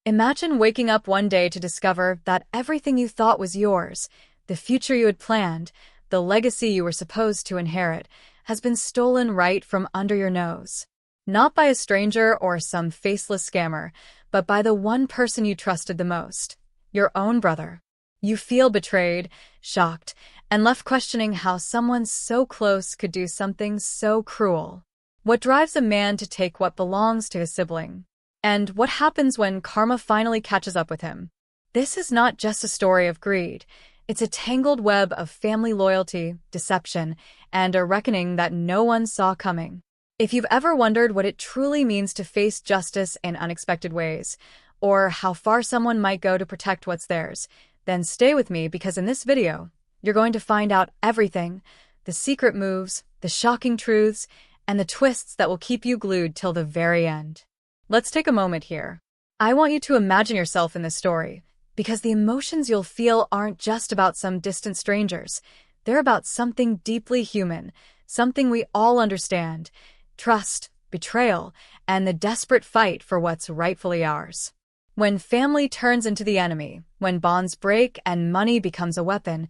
Imagine waking up one day to discover that everything you thought was yours, the future you had planned, the legacy you were supposed to inherit, has been stolen right from under your nose. Not by a stranger or some faceless scammer, but by the one person you trusted the most, your own brother. You feel betrayed, shocked, and left questioning how someone so close could do something so cruel. What drives a man to take what belongs to his sibling? And what happens when karma finally catches up with him? This is not just a story of greed. It's a tangled web of family loyalty, deception, and a reckoning that no one saw coming. If you've ever wondered what it truly means to face justice in unexpected ways, or how far someone might go to protect what's theirs, then stay with me because in this video, you're going to find out everything, the secret moves, the shocking truths, and the twists that will keep you glued till the very end. Let's take a moment here. I want you to imagine yourself in this story, because the emotions you'll feel aren't just about some distant strangers. They're about something deeply human, something we all understand: trust, betrayal, and the desperate fight for what's rightfully ours. When family turns into the enemy, when bonds break and money becomes a weapon,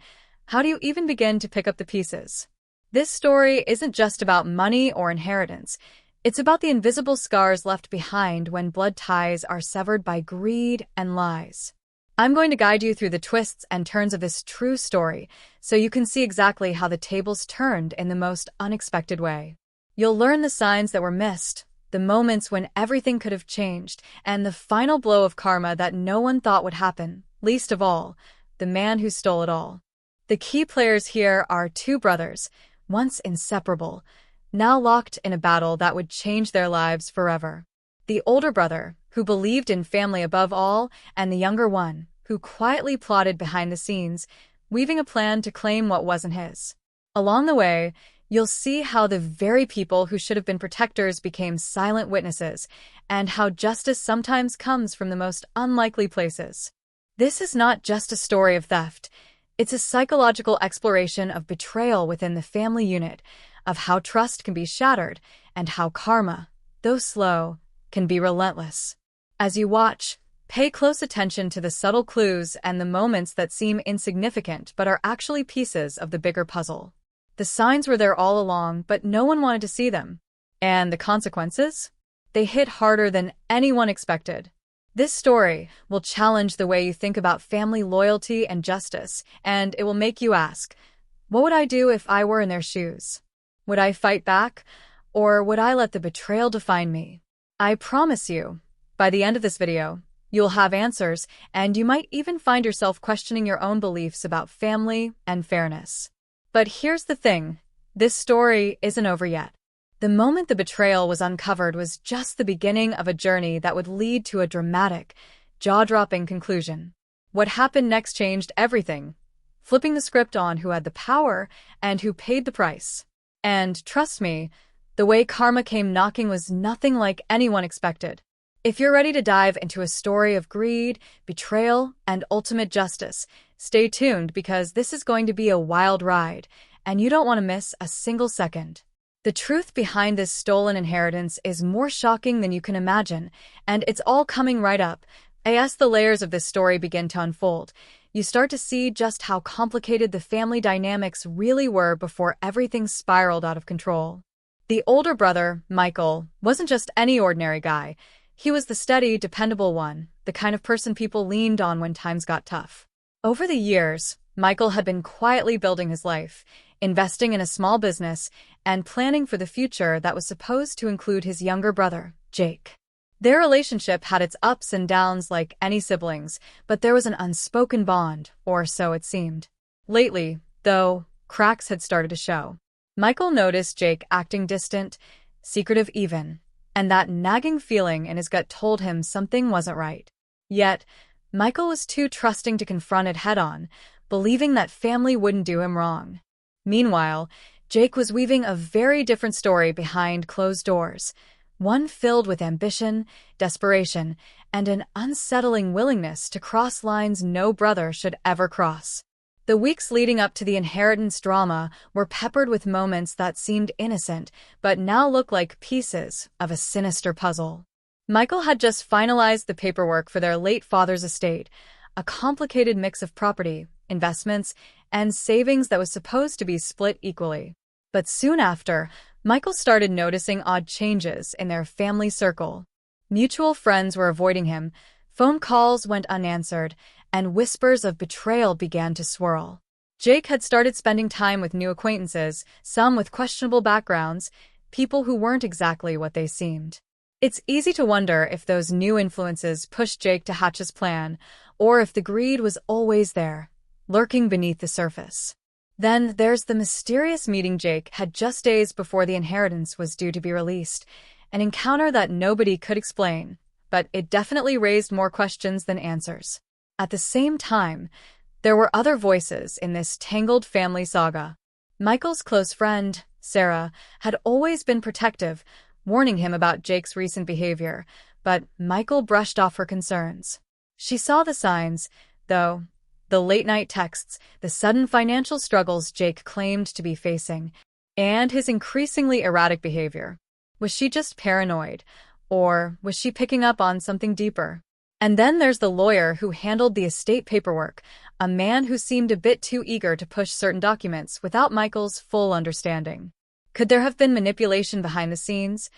how do you even begin to pick up the pieces? This story isn't just about money or inheritance. It's about the invisible scars left behind when blood ties are severed by greed and lies. I'm going to guide you through the twists and turns of this true story so you can see exactly how the tables turned in the most unexpected way. You'll learn the signs that were missed, the moments when everything could have changed, and the final blow of karma that no one thought would happen, least of all, the man who stole it all. The key players here are two brothers, once inseparable, now locked in a battle that would change their lives forever. The older brother, who believed in family above all, and the younger one, who quietly plotted behind the scenes, weaving a plan to claim what wasn't his. Along the way, you'll see how the very people who should have been protectors became silent witnesses, and how justice sometimes comes from the most unlikely places. This is not just a story of theft. It's a psychological exploration of betrayal within the family unit, of how trust can be shattered, and how karma, though slow, can be relentless. As you watch, pay close attention to the subtle clues and the moments that seem insignificant but are actually pieces of the bigger puzzle. The signs were there all along, but no one wanted to see them. And the consequences? They hit harder than anyone expected. This story will challenge the way you think about family loyalty and justice, and it will make you ask, what would I do if I were in their shoes? Would I fight back, or would I let the betrayal define me? I promise you, by the end of this video, you'll have answers, and you might even find yourself questioning your own beliefs about family and fairness. But here's the thing, this story isn't over yet. The moment the betrayal was uncovered was just the beginning of a journey that would lead to a dramatic, jaw-dropping conclusion. What happened next changed everything, flipping the script on who had the power and who paid the price. And trust me, the way karma came knocking was nothing like anyone expected. If you're ready to dive into a story of greed, betrayal, and ultimate justice, stay tuned because this is going to be a wild ride, and you don't want to miss a single second. The truth behind this stolen inheritance is more shocking than you can imagine, and it's all coming right up. As the layers of this story begin to unfold, you start to see just how complicated the family dynamics really were before everything spiraled out of control. The older brother, Michael, wasn't just any ordinary guy. He was the steady, dependable one, the kind of person people leaned on when times got tough. Over the years, Michael had been quietly building his life, investing in a small business, and planning for the future that was supposed to include his younger brother, Jake. Their relationship had its ups and downs like any siblings, but there was an unspoken bond, or so it seemed. Lately, though, cracks had started to show. Michael noticed Jake acting distant, secretive even, and that nagging feeling in his gut told him something wasn't right. Yet, Michael was too trusting to confront it head-on, believing that family wouldn't do him wrong. Meanwhile, Jake was weaving a very different story behind closed doors, one filled with ambition, desperation, and an unsettling willingness to cross lines no brother should ever cross. The weeks leading up to the inheritance drama were peppered with moments that seemed innocent, but now looked like pieces of a sinister puzzle. Michael had just finalized the paperwork for their late father's estate, a complicated mix of property, investments, and savings that was supposed to be split equally. But soon after, Michael started noticing odd changes in their family circle. Mutual friends were avoiding him, phone calls went unanswered, and whispers of betrayal began to swirl. Jake had started spending time with new acquaintances, some with questionable backgrounds, people who weren't exactly what they seemed. It's easy to wonder if those new influences pushed Jake to hatch his plan, or if the greed was always there, lurking beneath the surface. Then there's the mysterious meeting Jake had just days before the inheritance was due to be released, an encounter that nobody could explain, but it definitely raised more questions than answers. At the same time, there were other voices in this tangled family saga. Michael's close friend, Sarah, had always been protective, warning him about Jake's recent behavior, but Michael brushed off her concerns. She saw the signs, though: the late-night texts, the sudden financial struggles Jake claimed to be facing, and his increasingly erratic behavior. Was she just paranoid, or was she picking up on something deeper? And then there's the lawyer who handled the estate paperwork, a man who seemed a bit too eager to push certain documents without Michael's full understanding. Could there have been manipulation behind the scenes?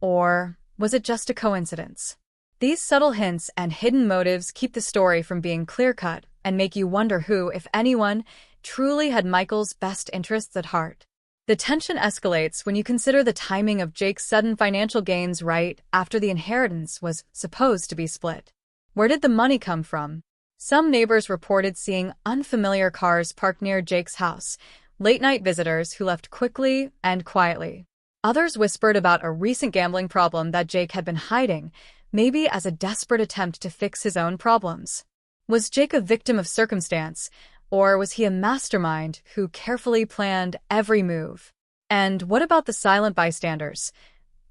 Or was it just a coincidence? These subtle hints and hidden motives keep the story from being clear-cut and make you wonder who, if anyone, truly had Michael's best interests at heart. The tension escalates when you consider the timing of Jake's sudden financial gains right after the inheritance was supposed to be split. Where did the money come from? Some neighbors reported seeing unfamiliar cars parked near Jake's house, late-night visitors who left quickly and quietly. Others whispered about a recent gambling problem that Jake had been hiding, maybe as a desperate attempt to fix his own problems. Was Jake a victim of circumstance, or was he a mastermind who carefully planned every move? And what about the silent bystanders?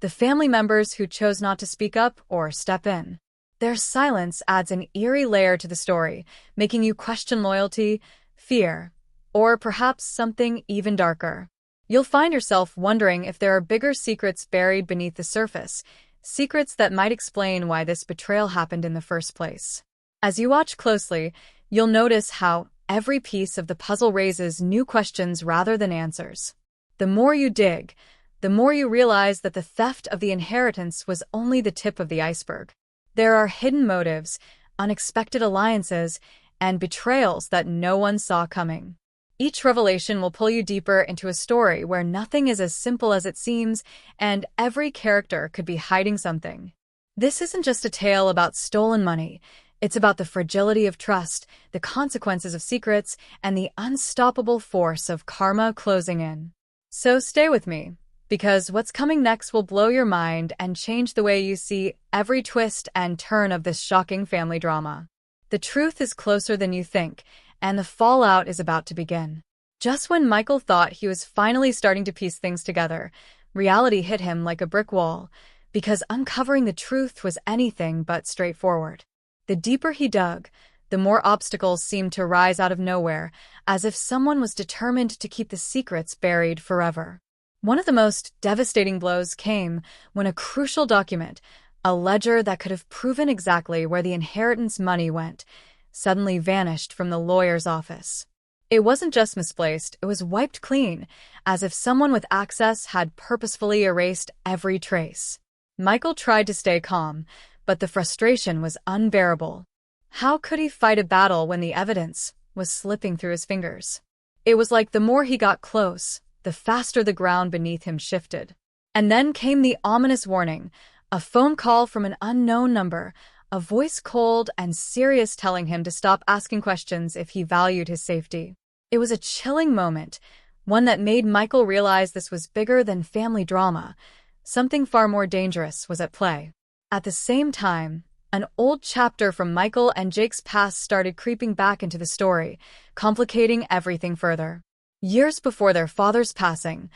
The family members who chose not to speak up or step in? Their silence adds an eerie layer to the story, making you question loyalty, fear, or perhaps something even darker. You'll find yourself wondering if there are bigger secrets buried beneath the surface, secrets that might explain why this betrayal happened in the first place. As you watch closely, you'll notice how every piece of the puzzle raises new questions rather than answers. The more you dig, the more you realize that the theft of the inheritance was only the tip of the iceberg. There are hidden motives, unexpected alliances, and betrayals that no one saw coming. Each revelation will pull you deeper into a story where nothing is as simple as it seems, and every character could be hiding something. This isn't just a tale about stolen money. It's about the fragility of trust, the consequences of secrets, and the unstoppable force of karma closing in. So stay with me, because what's coming next will blow your mind and change the way you see every twist and turn of this shocking family drama. The truth is closer than you think, and the fallout is about to begin. Just when Michael thought he was finally starting to piece things together, reality hit him like a brick wall, because uncovering the truth was anything but straightforward. The deeper he dug, the more obstacles seemed to rise out of nowhere, as if someone was determined to keep the secrets buried forever. One of the most devastating blows came when a crucial document, a ledger that could have proven exactly where the inheritance money went, suddenly vanished from the lawyer's office. It wasn't just misplaced, it was wiped clean, as if someone with access had purposefully erased every trace. Michael tried to stay calm, but the frustration was unbearable. How could he fight a battle when the evidence was slipping through his fingers? It was like the more he got close, the faster the ground beneath him shifted. And then came the ominous warning, a phone call from an unknown number, a voice cold and serious telling him to stop asking questions if he valued his safety. It was a chilling moment, one that made Michael realize this was bigger than family drama. Something far more dangerous was at play. At the same time, an old chapter from Michael and Jake's past started creeping back into the story, complicating everything further. Years before their father's passing,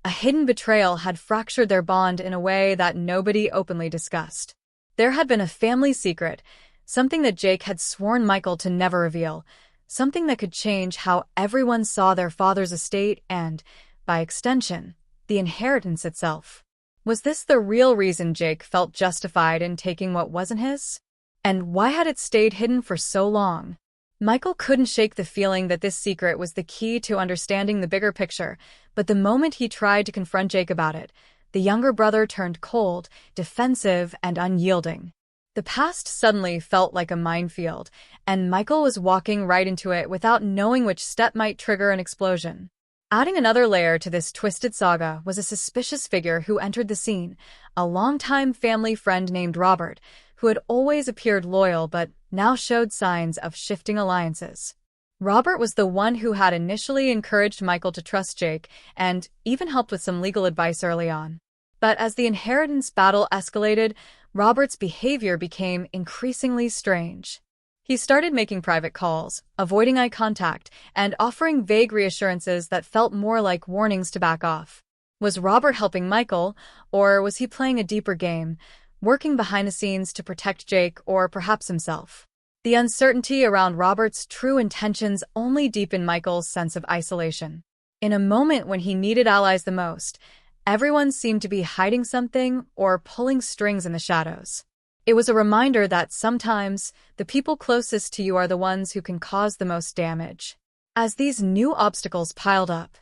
a hidden betrayal had fractured their bond in a way that nobody openly discussed. There had been a family secret, something that Jake had sworn Michael to never reveal, something that could change how everyone saw their father's estate and, by extension, the inheritance itself. Was this the real reason Jake felt justified in taking what wasn't his? And why had it stayed hidden for so long? Michael couldn't shake the feeling that this secret was the key to understanding the bigger picture, but the moment he tried to confront Jake about it, the younger brother turned cold, defensive, and unyielding. The past suddenly felt like a minefield, and Michael was walking right into it without knowing which step might trigger an explosion. Adding another layer to this twisted saga was a suspicious figure who entered the scene, a longtime family friend named Robert, who had always appeared loyal but now showed signs of shifting alliances. Robert was the one who had initially encouraged Michael to trust Jake and even helped with some legal advice early on. But as the inheritance battle escalated, Robert's behavior became increasingly strange. He started making private calls, avoiding eye contact, and offering vague reassurances that felt more like warnings to back off. Was Robert helping Michael, or was he playing a deeper game, working behind the scenes to protect Jake or perhaps himself? The uncertainty around Robert's true intentions only deepened Michael's sense of isolation. In a moment when he needed allies the most, everyone seemed to be hiding something or pulling strings in the shadows. It was a reminder that sometimes the people closest to you are the ones who can cause the most damage. As these new obstacles piled up,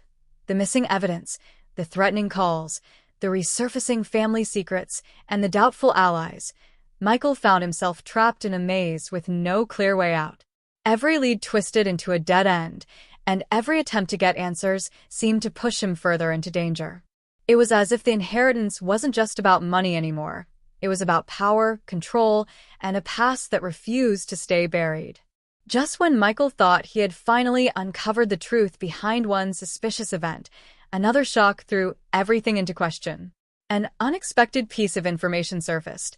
the missing evidence, the threatening calls, the resurfacing family secrets, and the doubtful allies, Michael found himself trapped in a maze with no clear way out. Every lead twisted into a dead end, and every attempt to get answers seemed to push him further into danger. It was as if the inheritance wasn't just about money anymore. It was about power, control, and a past that refused to stay buried. Just when Michael thought he had finally uncovered the truth behind one suspicious event, another shock threw everything into question. An unexpected piece of information surfaced,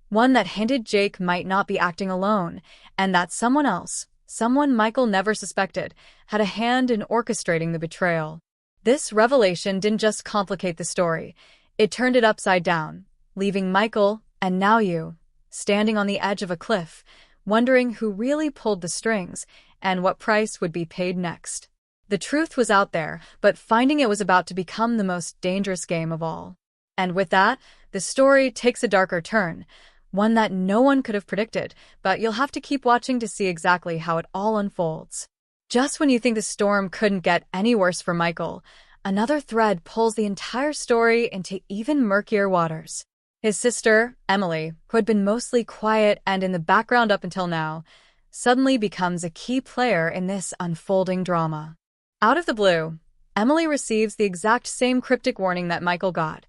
one that hinted Jake might not be acting alone, and that someone else, someone Michael never suspected, had a hand in orchestrating the betrayal. This revelation didn't just complicate the story, it turned it upside down, leaving Michael, and now you, standing on the edge of a cliff, wondering who really pulled the strings and what price would be paid next. The truth was out there, but finding it was about to become the most dangerous game of all. And with that, the story takes a darker turn, one that no one could have predicted, but you'll have to keep watching to see exactly how it all unfolds. Just when you think the storm couldn't get any worse for Michael, another thread pulls the entire story into even murkier waters. His sister, Emily, who had been mostly quiet and in the background up until now, suddenly becomes a key player in this unfolding drama. Out of the blue, Emily receives the exact same cryptic warning that Michael got,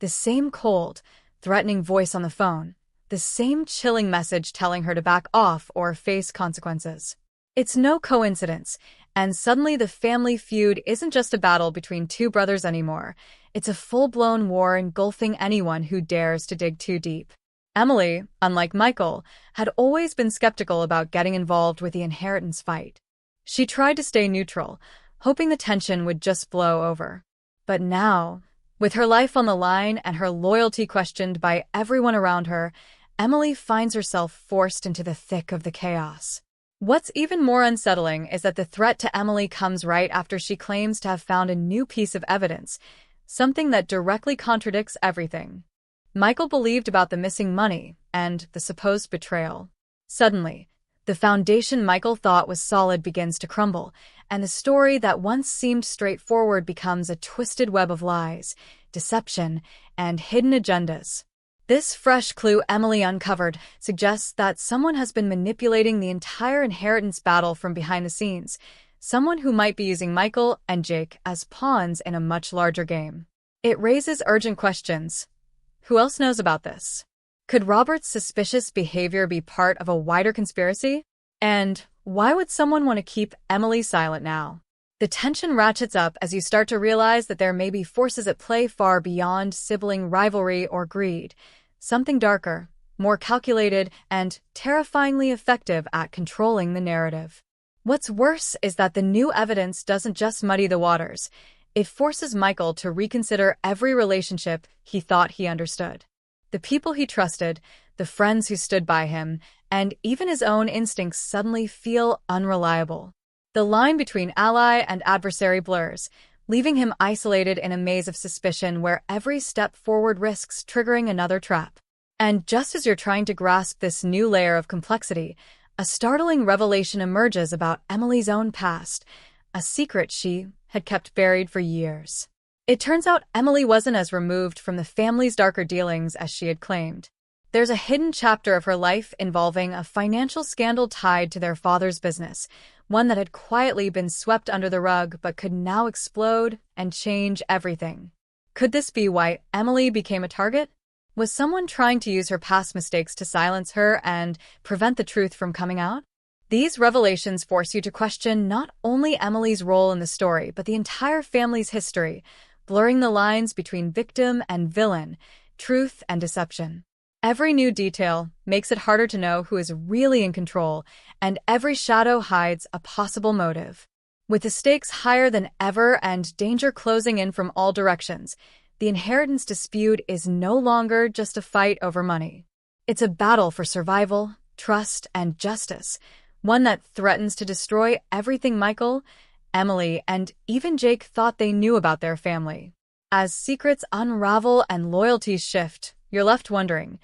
the same cold, threatening voice on the phone, the same chilling message telling her to back off or face consequences. It's no coincidence, and suddenly the family feud isn't just a battle between two brothers anymore. It's a full-blown war engulfing anyone who dares to dig too deep. Emily, unlike Michael, had always been skeptical about getting involved with the inheritance fight. She tried to stay neutral, hoping the tension would just blow over. But now, with her life on the line and her loyalty questioned by everyone around her, Emily finds herself forced into the thick of the chaos. What's even more unsettling is that the threat to Emily comes right after she claims to have found a new piece of evidence, something that directly contradicts everything Michael believed about the missing money and the supposed betrayal. Suddenly, the foundation Michael thought was solid begins to crumble, and the story that once seemed straightforward becomes a twisted web of lies, deception, and hidden agendas. This fresh clue Emily uncovered suggests that someone has been manipulating the entire inheritance battle from behind the scenes, someone who might be using Michael and Jake as pawns in a much larger game. It raises urgent questions. Who else knows about this? Could Robert's suspicious behavior be part of a wider conspiracy? And why would someone want to keep Emily silent now? The tension ratchets up as you start to realize that there may be forces at play far beyond sibling rivalry or greed, something darker, more calculated, and terrifyingly effective at controlling the narrative. What's worse is that the new evidence doesn't just muddy the waters, it forces Michael to reconsider every relationship he thought he understood. The people he trusted, the friends who stood by him, and even his own instincts suddenly feel unreliable. The line between ally and adversary blurs, leaving him isolated in a maze of suspicion where every step forward risks triggering another trap. And just as you're trying to grasp this new layer of complexity, a startling revelation emerges about Emily's own past, a secret she had kept buried for years. It turns out Emily wasn't as removed from the family's darker dealings as she had claimed. There's a hidden chapter of her life involving a financial scandal tied to their father's business, one that had quietly been swept under the rug but could now explode and change everything. Could this be why Emily became a target? Was someone trying to use her past mistakes to silence her and prevent the truth from coming out? These revelations force you to question not only Emily's role in the story, but the entire family's history, blurring the lines between victim and villain, truth and deception. Every new detail makes it harder to know who is really in control, and every shadow hides a possible motive. With the stakes higher than ever and danger closing in from all directions, the inheritance dispute is no longer just a fight over money. It's a battle for survival, trust, and justice, one that threatens to destroy everything Michael, Emily, and even Jake thought they knew about their family. As secrets unravel and loyalties shift, you're left wondering,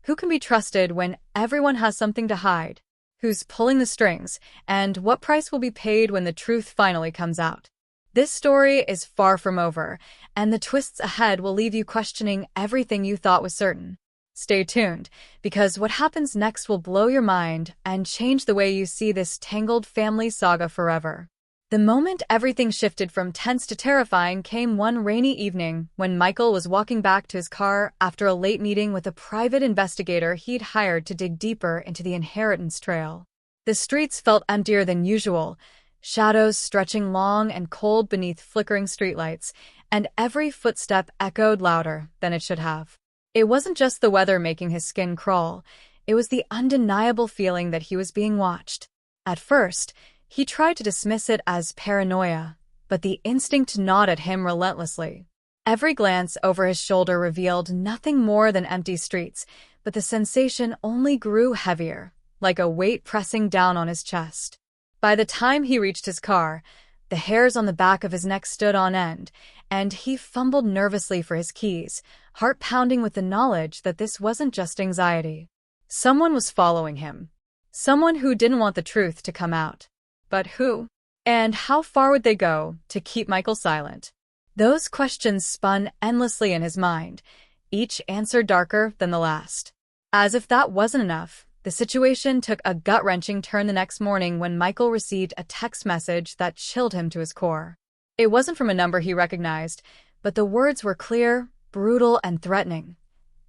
who can be trusted when everyone has something to hide? Who's pulling the strings? And what price will be paid when the truth finally comes out? This story is far from over, and the twists ahead will leave you questioning everything you thought was certain. Stay tuned, because what happens next will blow your mind and change the way you see this tangled family saga forever. The moment everything shifted from tense to terrifying came one rainy evening when Michael was walking back to his car after a late meeting with a private investigator he'd hired to dig deeper into the inheritance trail. The streets felt emptier than usual, shadows stretching long and cold beneath flickering streetlights, and every footstep echoed louder than it should have. It wasn't just the weather making his skin crawl, it was the undeniable feeling that he was being watched. At first, he tried to dismiss it as paranoia, but the instinct gnawed at him relentlessly. Every glance over his shoulder revealed nothing more than empty streets, but the sensation only grew heavier, like a weight pressing down on his chest. By the time he reached his car, the hairs on the back of his neck stood on end, and he fumbled nervously for his keys, heart pounding with the knowledge that this wasn't just anxiety. Someone was following him. Someone who didn't want the truth to come out. But who? And how far would they go to keep Michael silent? Those questions spun endlessly in his mind, each answer darker than the last. As if that wasn't enough, the situation took a gut-wrenching turn the next morning when Michael received a text message that chilled him to his core. It wasn't from a number he recognized, but the words were clear, brutal, and threatening.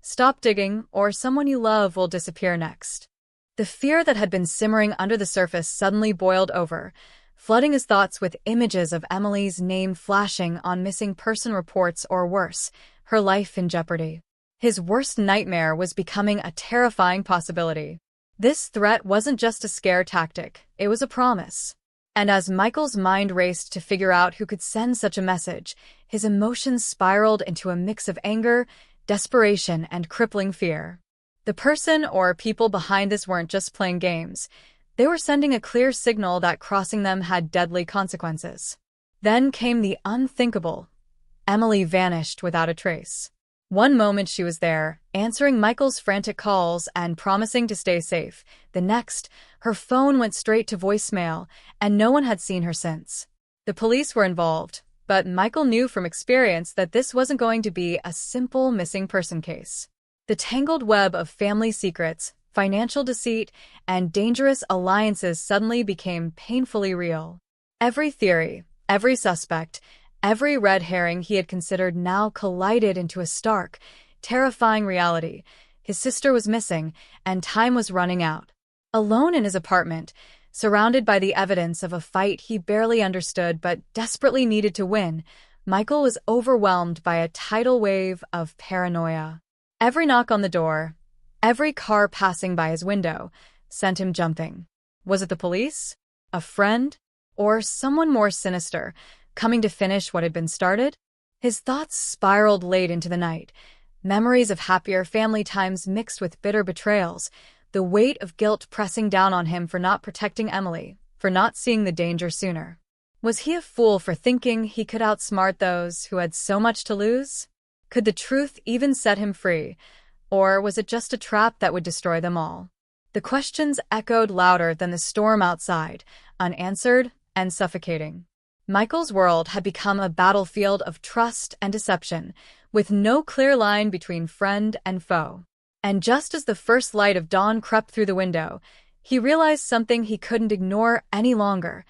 Stop digging, or someone you love will disappear next. The fear that had been simmering under the surface suddenly boiled over, flooding his thoughts with images of Emily's name flashing on missing person reports or worse, her life in jeopardy. His worst nightmare was becoming a terrifying possibility. This threat wasn't just a scare tactic, it was a promise. And as Michael's mind raced to figure out who could send such a message, his emotions spiraled into a mix of anger, desperation, and crippling fear. The person or people behind this weren't just playing games. They were sending a clear signal that crossing them had deadly consequences. Then came the unthinkable. Emily vanished without a trace. One moment she was there, answering Michael's frantic calls and promising to stay safe. The next, her phone went straight to voicemail, and no one had seen her since. The police were involved, but Michael knew from experience that this wasn't going to be a simple missing person case. The tangled web of family secrets, financial deceit, and dangerous alliances suddenly became painfully real. Every theory, every suspect, every red herring he had considered now collided into a stark, terrifying reality. His sister was missing, and time was running out. Alone in his apartment, surrounded by the evidence of a fight he barely understood but desperately needed to win, Michael was overwhelmed by a tidal wave of paranoia. Every knock on the door, every car passing by his window, sent him jumping. Was it the police? A friend? Or someone more sinister, coming to finish what had been started? His thoughts spiraled late into the night, memories of happier family times mixed with bitter betrayals, the weight of guilt pressing down on him for not protecting Emily, for not seeing the danger sooner. Was he a fool for thinking he could outsmart those who had so much to lose? Could the truth even set him free, or was it just a trap that would destroy them all? The questions echoed louder than the storm outside, unanswered and suffocating. Michael's world had become a battlefield of trust and deception, with no clear line between friend and foe. And just as the first light of dawn crept through the window, he realized something he couldn't ignore any longer.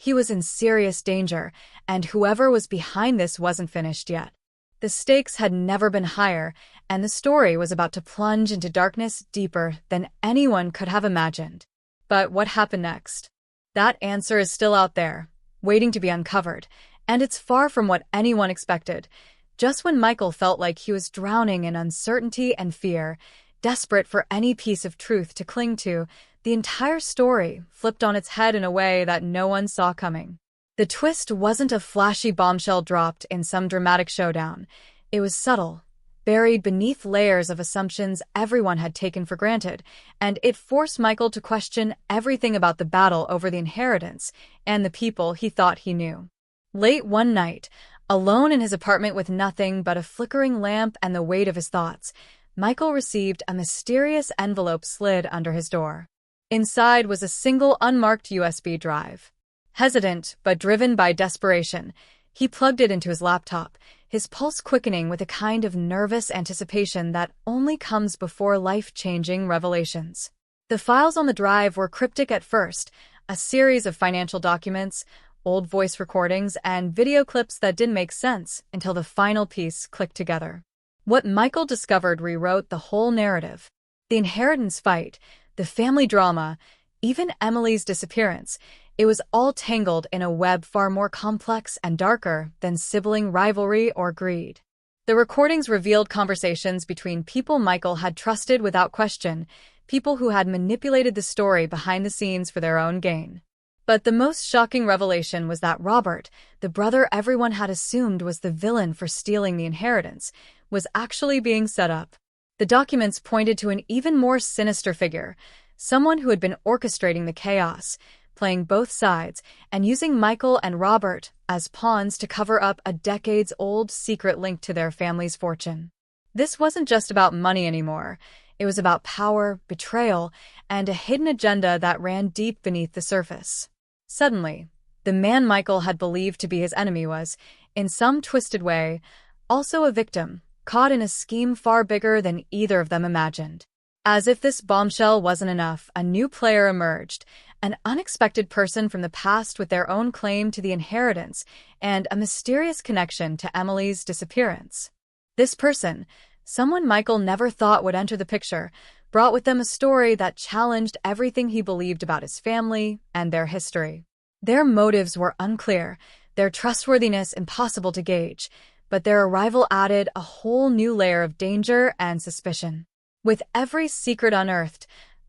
He was in serious danger, and whoever was behind this wasn't finished yet. The stakes had never been higher, and the story was about to plunge into darkness deeper than anyone could have imagined. But what happened next? That answer is still out there, waiting to be uncovered, and it's far from what anyone expected. Just when Michael felt like he was drowning in uncertainty and fear, desperate for any piece of truth to cling to, the entire story flipped on its head in a way that no one saw coming. The twist wasn't a flashy bombshell dropped in some dramatic showdown. It was subtle, buried beneath layers of assumptions everyone had taken for granted, and it forced Michael to question everything about the battle over the inheritance and the people he thought he knew. Late one night, alone in his apartment with nothing but a flickering lamp and the weight of his thoughts, Michael received a mysterious envelope slid under his door. Inside was a single unmarked USB drive. Hesitant, but driven by desperation, he plugged it into his laptop, his pulse quickening with a kind of nervous anticipation that only comes before life-changing revelations. The files on the drive were cryptic at first, a series of financial documents, old voice recordings, and video clips that didn't make sense until the final piece clicked together. What Michael discovered rewrote the whole narrative. The inheritance fight, the family drama, even Emily's disappearance, it was all tangled in a web far more complex and darker than sibling rivalry or greed. The recordings revealed conversations between people Michael had trusted without question, people who had manipulated the story behind the scenes for their own gain. But the most shocking revelation was that Robert, the brother everyone had assumed was the villain for stealing the inheritance, was actually being set up. The documents pointed to an even more sinister figure, someone who had been orchestrating the chaos, playing both sides, and using Michael and Robert as pawns to cover up a decades-old secret linked to their family's fortune. This wasn't just about money anymore. It was about power, betrayal, and a hidden agenda that ran deep beneath the surface. Suddenly, the man Michael had believed to be his enemy was, in some twisted way, also a victim, caught in a scheme far bigger than either of them imagined. As if this bombshell wasn't enough, a new player emerged, an unexpected person from the past with their own claim to the inheritance and a mysterious connection to Emily's disappearance. This person, someone Michael never thought would enter the picture, brought with them a story that challenged everything he believed about his family and their history. Their motives were unclear, their trustworthiness impossible to gauge, but their arrival added a whole new layer of danger and suspicion. With every secret unearthed,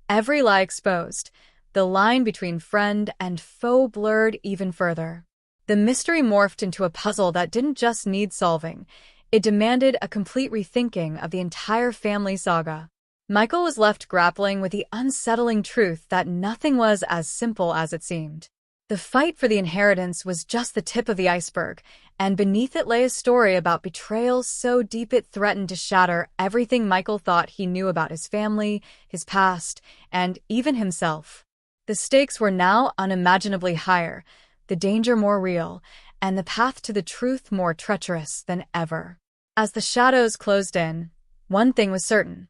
every lie exposed, the line between friend and foe blurred even further. The mystery morphed into a puzzle that didn't just need solving. It demanded a complete rethinking of the entire family saga. Michael was left grappling with the unsettling truth that nothing was as simple as it seemed. The fight for the inheritance was just the tip of the iceberg, and beneath it lay a story about betrayal so deep it threatened to shatter everything Michael thought he knew about his family, his past, and even himself. The stakes were now unimaginably higher, the danger more real, and the path to the truth more treacherous than ever. As the shadows closed in, one thing was certain.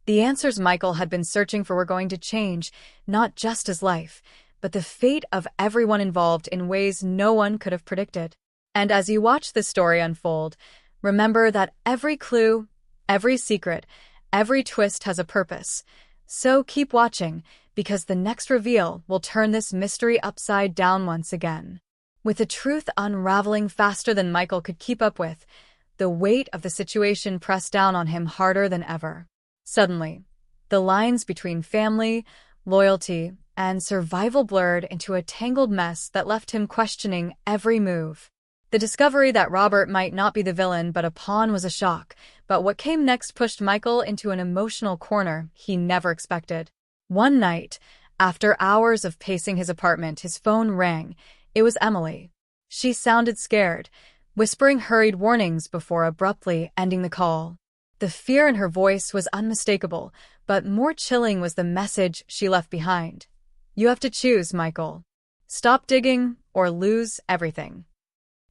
The answers Michael had been searching for were going to change, not just his life, but the fate of everyone involved in ways no one could have predicted. And as you watch this story unfold, remember that every clue, every secret, every twist has a purpose. So keep watching, because the next reveal will turn this mystery upside down once again. With the truth unraveling faster than Michael could keep up with, the weight of the situation pressed down on him harder than ever. Suddenly, the lines between family, loyalty, and survival blurred into a tangled mess that left him questioning every move. The discovery that Robert might not be the villain but a pawn was a shock, but what came next pushed Michael into an emotional corner he never expected. One night, after hours of pacing his apartment, his phone rang. It was Emily. She sounded scared, whispering hurried warnings before abruptly ending the call. The fear in her voice was unmistakable, but more chilling was the message she left behind. You have to choose, Michael. Stop digging or lose everything.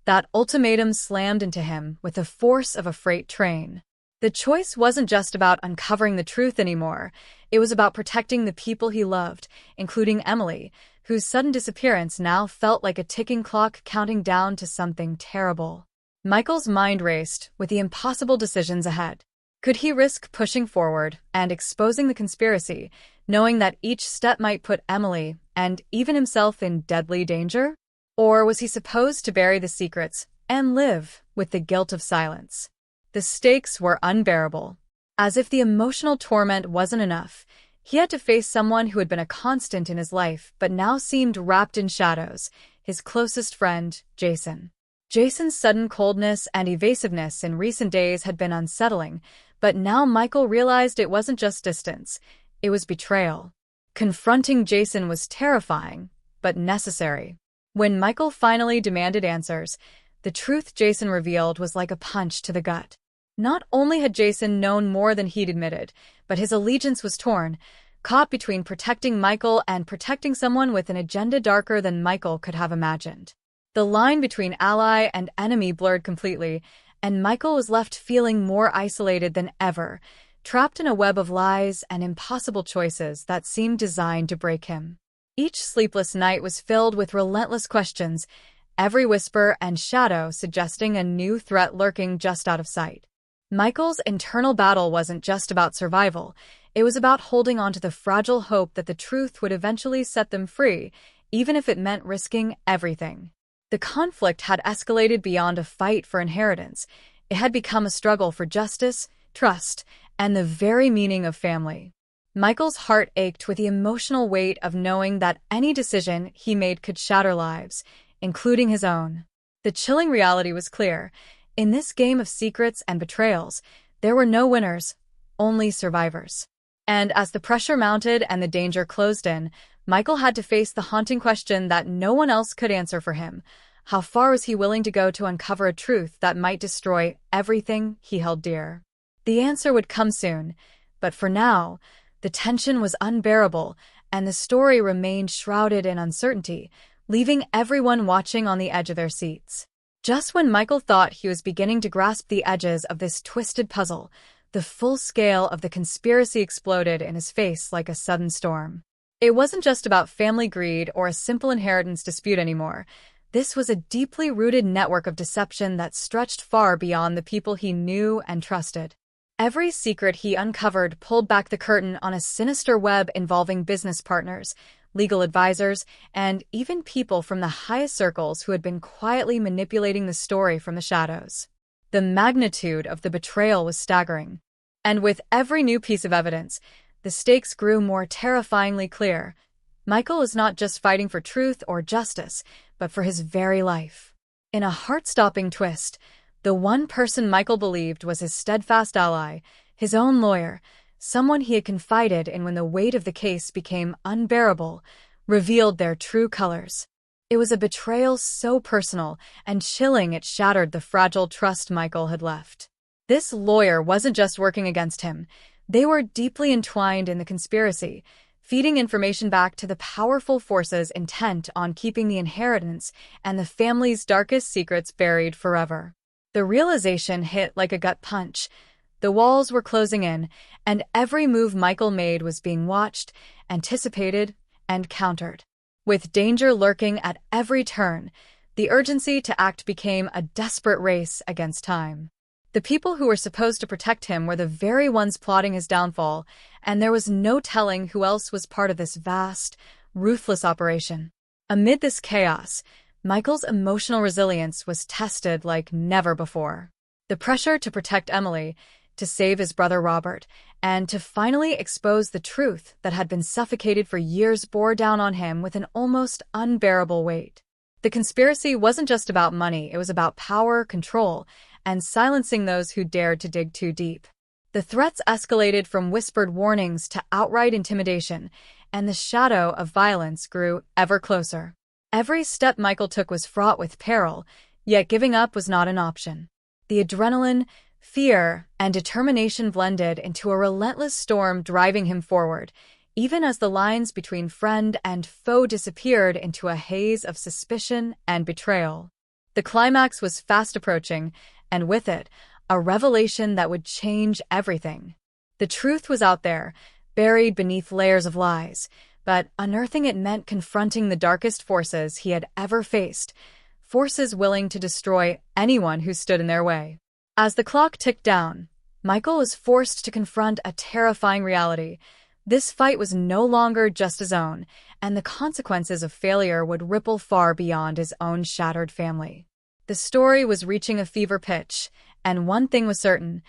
That ultimatum slammed into him with the force of a freight train. The choice wasn't just about uncovering the truth anymore. It was about protecting the people he loved, including Emily, whose sudden disappearance now felt like a ticking clock counting down to something terrible. Michael's mind raced with the impossible decisions ahead. Could he risk pushing forward and exposing the conspiracy, knowing that each step might put Emily and even himself in deadly danger? Or was he supposed to bury the secrets and live with the guilt of silence? The stakes were unbearable. As if the emotional torment wasn't enough, he had to face someone who had been a constant in his life but now seemed wrapped in shadows, his closest friend, Jason. Jason's sudden coldness and evasiveness in recent days had been unsettling, but now Michael realized it wasn't just distance, it was betrayal. Confronting Jason was terrifying, but necessary. When Michael finally demanded answers, the truth Jason revealed was like a punch to the gut. Not only had Jason known more than he'd admitted, but his allegiance was torn, caught between protecting Michael and protecting someone with an agenda darker than Michael could have imagined. The line between ally and enemy blurred completely, and Michael was left feeling more isolated than ever, trapped in a web of lies and impossible choices that seemed designed to break him. Each sleepless night was filled with relentless questions, every whisper and shadow suggesting a new threat lurking just out of sight. Michael's internal battle wasn't just about survival, it was about holding on to the fragile hope that the truth would eventually set them free, even if it meant risking everything. The conflict had escalated beyond a fight for inheritance. It had become a struggle for justice, trust, and the very meaning of family. Michael's heart ached with the emotional weight of knowing that any decision he made could shatter lives, including his own. The chilling reality was clear. In this game of secrets and betrayals, there were no winners, only survivors. And as the pressure mounted and the danger closed in, Michael had to face the haunting question that no one else could answer for him. How far was he willing to go to uncover a truth that might destroy everything he held dear? The answer would come soon, but for now, the tension was unbearable, and the story remained shrouded in uncertainty, leaving everyone watching on the edge of their seats. Just when Michael thought he was beginning to grasp the edges of this twisted puzzle, the full scale of the conspiracy exploded in his face like a sudden storm. It wasn't just about family greed or a simple inheritance dispute anymore. This was a deeply rooted network of deception that stretched far beyond the people he knew and trusted. Every secret he uncovered pulled back the curtain on a sinister web involving business partners, legal advisors, and even people from the highest circles who had been quietly manipulating the story from the shadows. The magnitude of the betrayal was staggering. And with every new piece of evidence, the stakes grew more terrifyingly clear. Michael was not just fighting for truth or justice, but for his very life. In a heart-stopping twist, the one person Michael believed was his steadfast ally, his own lawyer, someone he had confided in when the weight of the case became unbearable, revealed their true colors. It was a betrayal so personal and chilling it shattered the fragile trust Michael had left. This lawyer wasn't just working against him. They were deeply entwined in the conspiracy, feeding information back to the powerful forces intent on keeping the inheritance and the family's darkest secrets buried forever. The realization hit like a gut punch. The walls were closing in, and every move Michael made was being watched, anticipated, and countered. With danger lurking at every turn, the urgency to act became a desperate race against time. The people who were supposed to protect him were the very ones plotting his downfall, and there was no telling who else was part of this vast, ruthless operation. Amid this chaos, Michael's emotional resilience was tested like never before. The pressure to protect Emily, to save his brother Robert, and to finally expose the truth that had been suffocated for years bore down on him with an almost unbearable weight. The conspiracy wasn't just about money, it was about power, control, and silencing those who dared to dig too deep. The threats escalated from whispered warnings to outright intimidation, and the shadow of violence grew ever closer. Every step Michael took was fraught with peril, yet giving up was not an option. The adrenaline, fear, and determination blended into a relentless storm driving him forward, even as the lines between friend and foe disappeared into a haze of suspicion and betrayal. The climax was fast approaching, and with it, a revelation that would change everything. The truth was out there, buried beneath layers of lies, but unearthing it meant confronting the darkest forces he had ever faced, forces willing to destroy anyone who stood in their way. As the clock ticked down, Michael was forced to confront a terrifying reality. This fight was no longer just his own, and the consequences of failure would ripple far beyond his own shattered family. The story was reaching a fever pitch, and one thing was certain: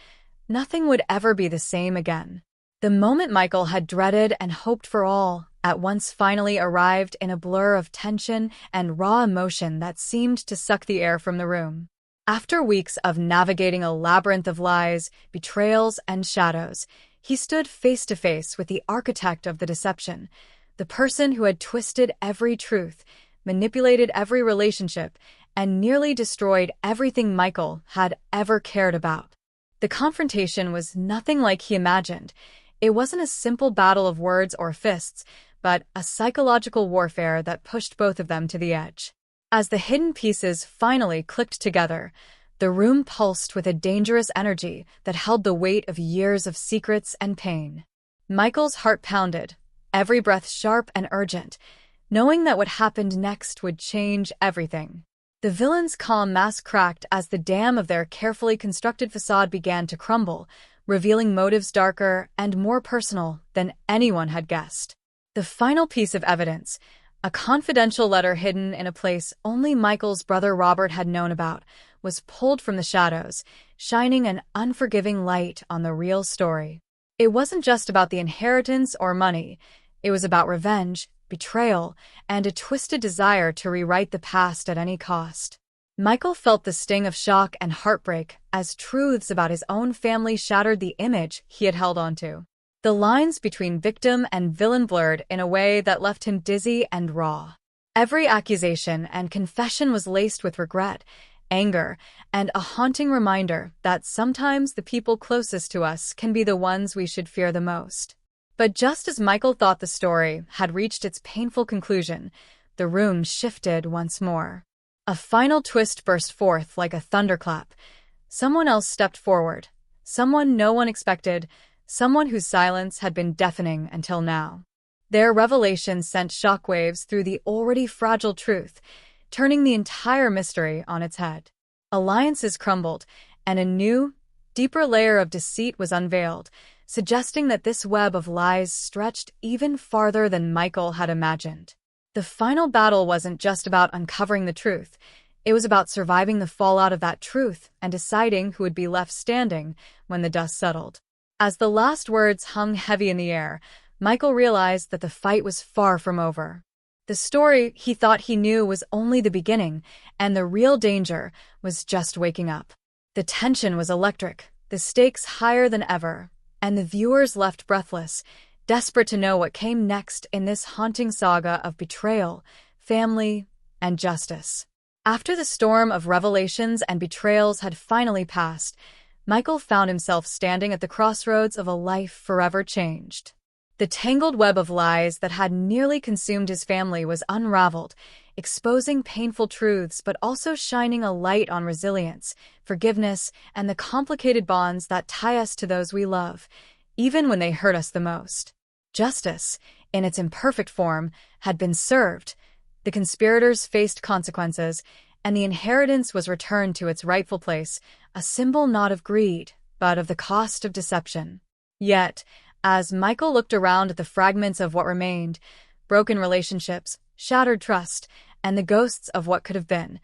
nothing would ever be the same again. The moment Michael had dreaded and hoped for all at once finally arrived in a blur of tension and raw emotion that seemed to suck the air from the room. After weeks of navigating a labyrinth of lies, betrayals, and shadows, he stood face to face with the architect of the deception, the person who had twisted every truth, manipulated every relationship, and nearly destroyed everything Michael had ever cared about. The confrontation was nothing like he imagined. It wasn't a simple battle of words or fists, but a psychological warfare that pushed both of them to the edge. As the hidden pieces finally clicked together, the room pulsed with a dangerous energy that held the weight of years of secrets and pain. Michael's heart pounded, every breath sharp and urgent, knowing that what happened next would change everything. The villain's calm mask cracked as the dam of their carefully constructed facade began to crumble, revealing motives darker and more personal than anyone had guessed. The final piece of evidence, a confidential letter hidden in a place only Michael's brother Robert had known about, was pulled from the shadows, shining an unforgiving light on the real story. It wasn't just about the inheritance or money. It was about revenge, betrayal, and a twisted desire to rewrite the past at any cost. Michael felt the sting of shock and heartbreak as truths about his own family shattered the image he had held onto. The lines between victim and villain blurred in a way that left him dizzy and raw. Every accusation and confession was laced with regret, anger, and a haunting reminder that sometimes the people closest to us can be the ones we should fear the most. But just as Michael thought the story had reached its painful conclusion, the room shifted once more. A final twist burst forth like a thunderclap. Someone else stepped forward, someone no one expected, someone whose silence had been deafening until now. Their revelation sent shockwaves through the already fragile truth, turning the entire mystery on its head. Alliances crumbled, and a new, deeper layer of deceit was unveiled, suggesting that this web of lies stretched even farther than Michael had imagined. The final battle wasn't just about uncovering the truth. It was about surviving the fallout of that truth and deciding who would be left standing when the dust settled. As the last words hung heavy in the air, Michael realized that the fight was far from over. The story he thought he knew was only the beginning, and the real danger was just waking up. The tension was electric, the stakes higher than ever, and the viewers left breathless, desperate to know what came next in this haunting saga of betrayal, family, and justice. After the storm of revelations and betrayals had finally passed, Michael found himself standing at the crossroads of a life forever changed. The tangled web of lies that had nearly consumed his family was unraveled, exposing painful truths but also shining a light on resilience, forgiveness, and the complicated bonds that tie us to those we love, even when they hurt us the most. Justice, in its imperfect form, had been served. The conspirators faced consequences, and the inheritance was returned to its rightful place, a symbol not of greed, but of the cost of deception. Yet, as Michael looked around at the fragments of what remained, broken relationships, shattered trust, and the ghosts of what could have been,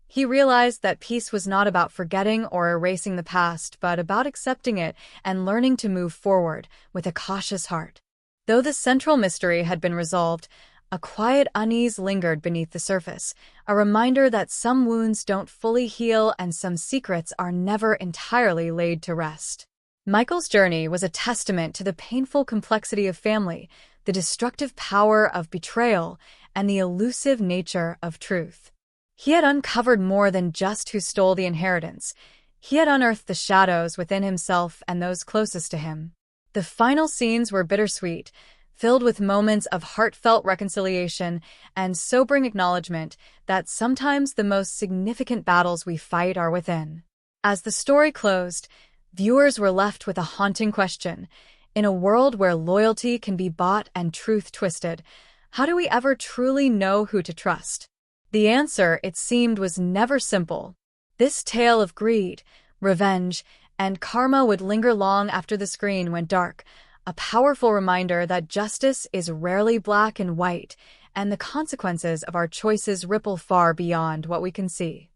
he realized that peace was not about forgetting or erasing the past, but about accepting it and learning to move forward with a cautious heart. Though the central mystery had been resolved, a quiet unease lingered beneath the surface, a reminder that some wounds don't fully heal and some secrets are never entirely laid to rest. Michael's journey was a testament to the painful complexity of family, the destructive power of betrayal, and the elusive nature of truth. He had uncovered more than just who stole the inheritance. He had unearthed the shadows within himself and those closest to him. The final scenes were bittersweet, filled with moments of heartfelt reconciliation and sobering acknowledgement that sometimes the most significant battles we fight are within. As the story closed, viewers were left with a haunting question. In a world where loyalty can be bought and truth twisted, how do we ever truly know who to trust? The answer, it seemed, was never simple. This tale of greed, revenge, and karma would linger long after the screen went dark, a powerful reminder that justice is rarely black and white, and the consequences of our choices ripple far beyond what we can see.